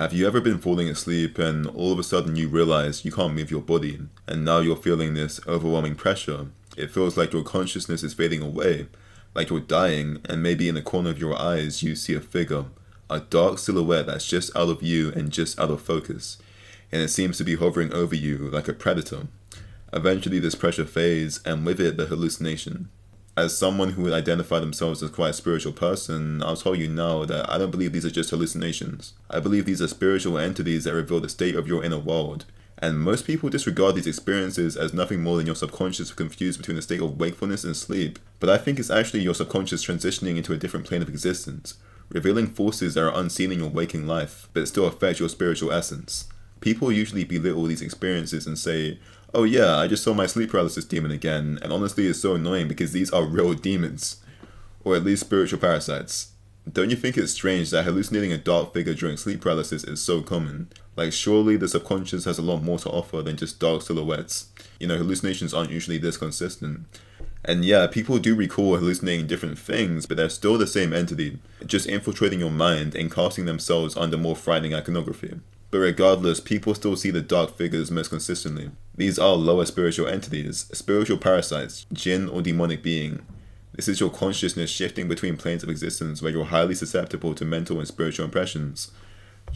Have you ever been falling asleep and all of a sudden you realize you can't move your body, and now you're feeling this overwhelming pressure? It feels like your consciousness is fading away, like you're dying, and maybe in the corner of your eyes you see a figure, a dark silhouette that's just out of view and just out of focus, and it seems to be hovering over you like a predator. Eventually this pressure fades, and with it the hallucination. As someone who would identify themselves as quite a spiritual person, I'll tell you now that I don't believe these are just hallucinations. I believe these are spiritual entities that reveal the state of your inner world. And most people disregard these experiences as nothing more than your subconscious confused between a state of wakefulness and sleep. But I think it's actually your subconscious transitioning into a different plane of existence, revealing forces that are unseen in your waking life, but still affect your spiritual essence. People usually belittle these experiences and say, "Oh yeah, I just saw my sleep paralysis demon again," and honestly it's so annoying because these are real demons. Or at least spiritual parasites. Don't you think it's strange that hallucinating a dark figure during sleep paralysis is so common? Like, surely the subconscious has a lot more to offer than just dark silhouettes. Hallucinations aren't usually this consistent. And yeah, people do recall hallucinating different things, but they're still the same entity, just infiltrating your mind and casting themselves under more frightening iconography. But regardless, people still see the dark figures most consistently. These are lower spiritual entities, spiritual parasites, jinn or demonic being. This is your consciousness shifting between planes of existence where you're highly susceptible to mental and spiritual impressions.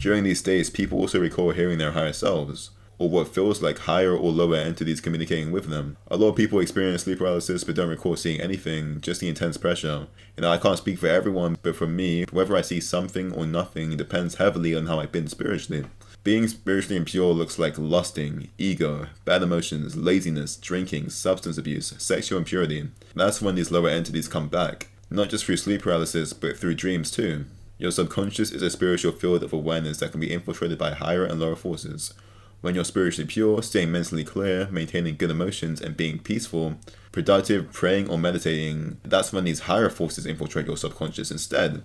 During these states, people also recall hearing their higher selves, or what feels like higher or lower entities communicating with them. A lot of people experience sleep paralysis but don't recall seeing anything, just the intense pressure. I can't speak for everyone, but for me, whether I see something or nothing depends heavily on how I've been spiritually. Being spiritually impure looks like lusting, ego, bad emotions, laziness, drinking, substance abuse, sexual impurity. That's when these lower entities come back, not just through sleep paralysis, but through dreams too. Your subconscious is a spiritual field of awareness that can be infiltrated by higher and lower forces. When you're spiritually pure, staying mentally clear, maintaining good emotions, and being peaceful, productive, praying or meditating, that's when these higher forces infiltrate your subconscious instead.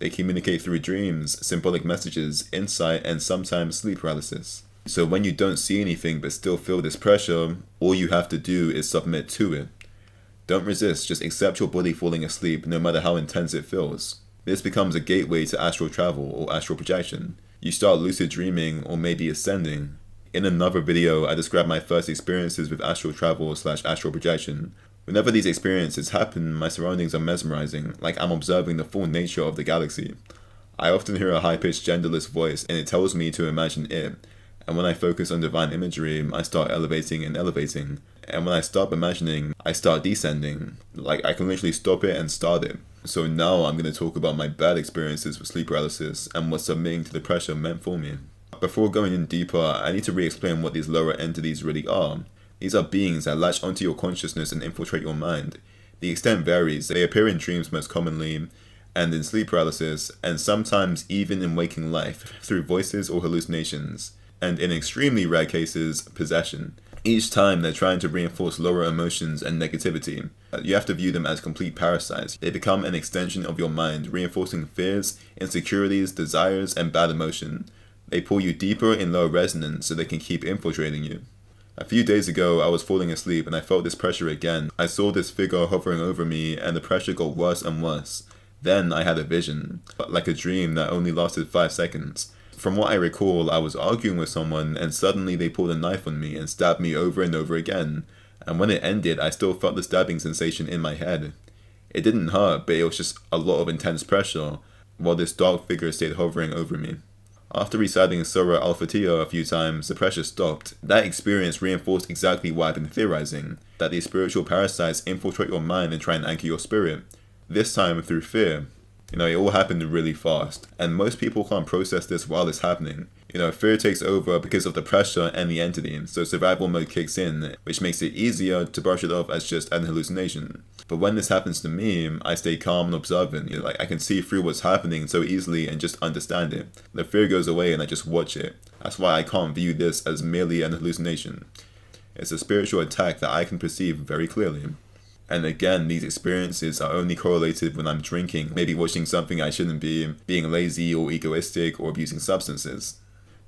They communicate through dreams, symbolic messages, insight, and sometimes sleep paralysis. So when you don't see anything but still feel this pressure, all you have to do is submit to it. Don't resist, just accept your body falling asleep no matter how intense it feels. This becomes a gateway to astral travel or astral projection. You start lucid dreaming or maybe ascending. In another video, I described my first experiences with astral travel / astral projection. Whenever these experiences happen, my surroundings are mesmerizing, like I'm observing the full nature of the galaxy. I often hear a high-pitched genderless voice and it tells me to imagine it. And when I focus on divine imagery, I start elevating and elevating. And when I stop imagining, I start descending. Like I can literally stop it and start it. So now I'm going to talk about my bad experiences with sleep paralysis and what submitting to the pressure meant for me. Before going in deeper, I need to re-explain what these lower entities really are. These are beings that latch onto your consciousness and infiltrate your mind. The extent varies. They appear in dreams most commonly, and in sleep paralysis, and sometimes even in waking life, through voices or hallucinations, and in extremely rare cases, possession. Each time they're trying to reinforce lower emotions and negativity. You have to view them as complete parasites. They become an extension of your mind, reinforcing fears, insecurities, desires, and bad emotion. They pull you deeper in low resonance so they can keep infiltrating you. A few days ago, I was falling asleep and I felt this pressure again. I saw this figure hovering over me and the pressure got worse and worse. Then I had a vision, like a dream that only lasted 5 seconds. From what I recall, I was arguing with someone and suddenly they pulled a knife on me and stabbed me over and over again. And when it ended, I still felt the stabbing sensation in my head. It didn't hurt, but it was just a lot of intense pressure, while this dark figure stayed hovering over me. After reciting Surah Al-Fatiha a few times, the pressure stopped. That experience reinforced exactly what I've been theorizing, that these spiritual parasites infiltrate your mind and try and anchor your spirit. This time through fear. It all happened really fast, and most people can't process this while it's happening. Fear takes over because of the pressure and the entity, so survival mode kicks in, which makes it easier to brush it off as just an hallucination. But when this happens to me, I stay calm and observant. I can see through what's happening so easily and just understand it. The fear goes away and I just watch it. That's why I can't view this as merely an hallucination. It's a spiritual attack that I can perceive very clearly. And again, these experiences are only correlated when I'm drinking, maybe watching something I shouldn't be, being lazy or egoistic, or abusing substances.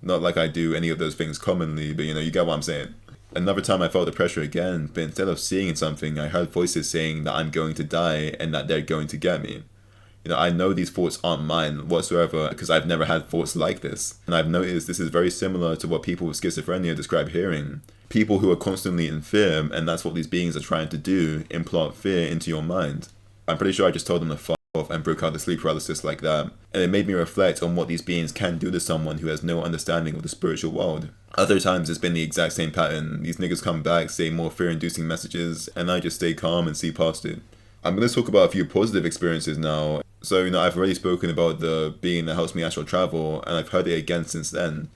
Not like I do any of those things commonly, but you get what I'm saying. Another time I felt the pressure again, but instead of seeing something, I heard voices saying that I'm going to die and that they're going to get me. I know these thoughts aren't mine whatsoever because I've never had thoughts like this. And I've noticed this is very similar to what people with schizophrenia describe hearing. People who are constantly in fear, and that's what these beings are trying to do, implant fear into your mind. I'm pretty sure I just told them to fuck off and broke out the sleep paralysis like that. And it made me reflect on what these beings can do to someone who has no understanding of the spiritual world. Other times it's been the exact same pattern. These niggas come back, say more fear-inducing messages, and I just stay calm and see past it. I'm going to talk about a few positive experiences now. So, I've already spoken about the being that helps me astral travel, and I've heard it again since then.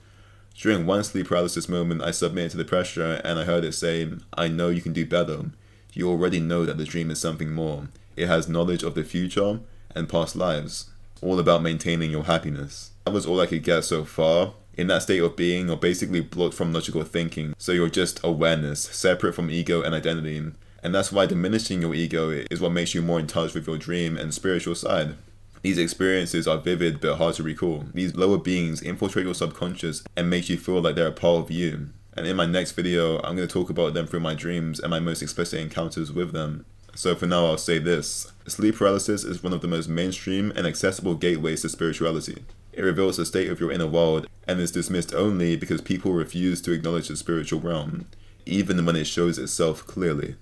During one sleep paralysis moment, I submitted to the pressure, and I heard it say, "I know you can do better. You already know that the dream is something more. It has knowledge of the future and past lives. All about maintaining your happiness." That was all I could get so far. In that state of being, you're basically blocked from logical thinking, so you're just awareness, separate from ego and identity. And that's why diminishing your ego is what makes you more in touch with your dream and spiritual side. These experiences are vivid but hard to recall. These lower beings infiltrate your subconscious and make you feel like they're a part of you. And in my next video, I'm going to talk about them through my dreams and my most explicit encounters with them. So for now, I'll say this. Sleep paralysis is one of the most mainstream and accessible gateways to spirituality. It reveals the state of your inner world and is dismissed only because people refuse to acknowledge the spiritual realm, even when it shows itself clearly.